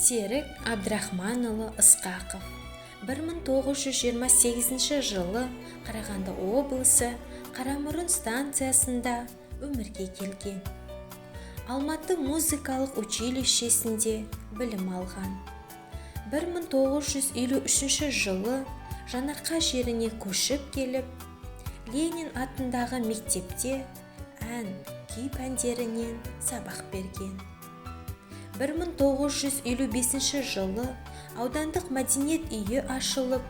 Серік Абдрахманұлы Ысқақов 1928 жылы Қарағанды облысы Қарамұрын станциясында өмірге келген. Алматы музыкалық училищесінде білім алған. 1953 жылы Жанарқа жеріне көшіп келіп, Ленин атындағы мектепте ән, күй пәндерінен сабақ берген. 1955 жылы аудандық мәдениет үйі ашылып,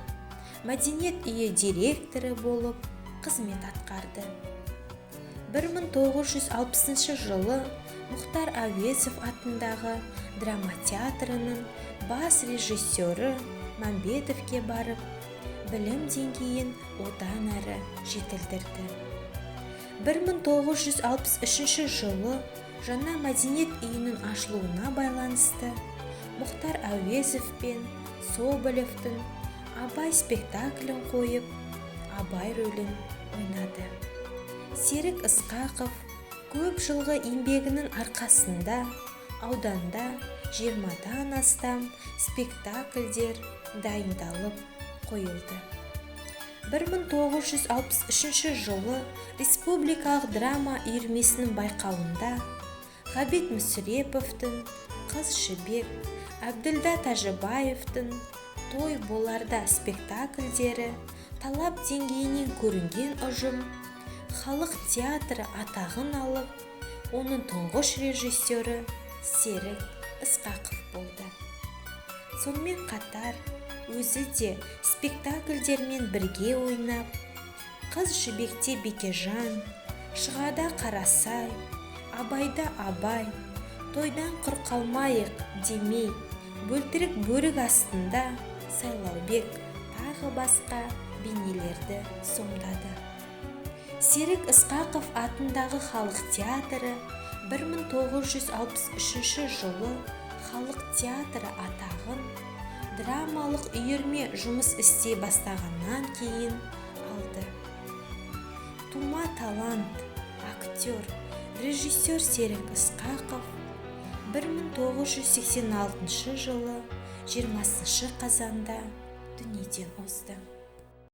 мәдениет үйі директоры болып қызмет атқарды. 1960 жылы Мұхтар Әуезов атындағы драма театрының бас режиссері Мәмбетовке барып, білім деңгейін одан әрі жетілдірді. 1963 жылы жаңа мәдениет үйінің ашылуына байланысты Мұхтар Әуезов пен Соболевтің Абай спектаклін қойып, Абай рөлін ойнады. Серік Ысқақов көп жылғы еңбегінің арқасында ауданда 20-дан астам спектакльдер дайындалып қойылды. 1963 жылы Республикалық драма үйірмесінің байқауында Ғабит Мүсіреповтің «Қыз жібек», Әбділда Тәжібаевтың «Той боларда» спектакльдері талап деңгейінен көрінген ұжым халық театры атағын алып, оның тұңғыш режиссері Серік Ысқақов болды. Сонымен қатар өзі де спектакльдермен бірге ойнап, «Қыз жібекте» Бекежан, «Шығада Қарасай», «Абайда Абай», «Тойдан құр қалмайық» демей, «Бөлтірік бөрік астында», «Сайлаубек» тағы басқа бейнелерді сомдады. Серік Ысқақов атындағы халық театры 1963 жылы халық театры атағын драмалық үйірме жұмыс істей бастағаннан кейін алды. Тума талант, актер, режиссер Серік Ысқақов 1986 жылы 20 қазанда дүниеден озды.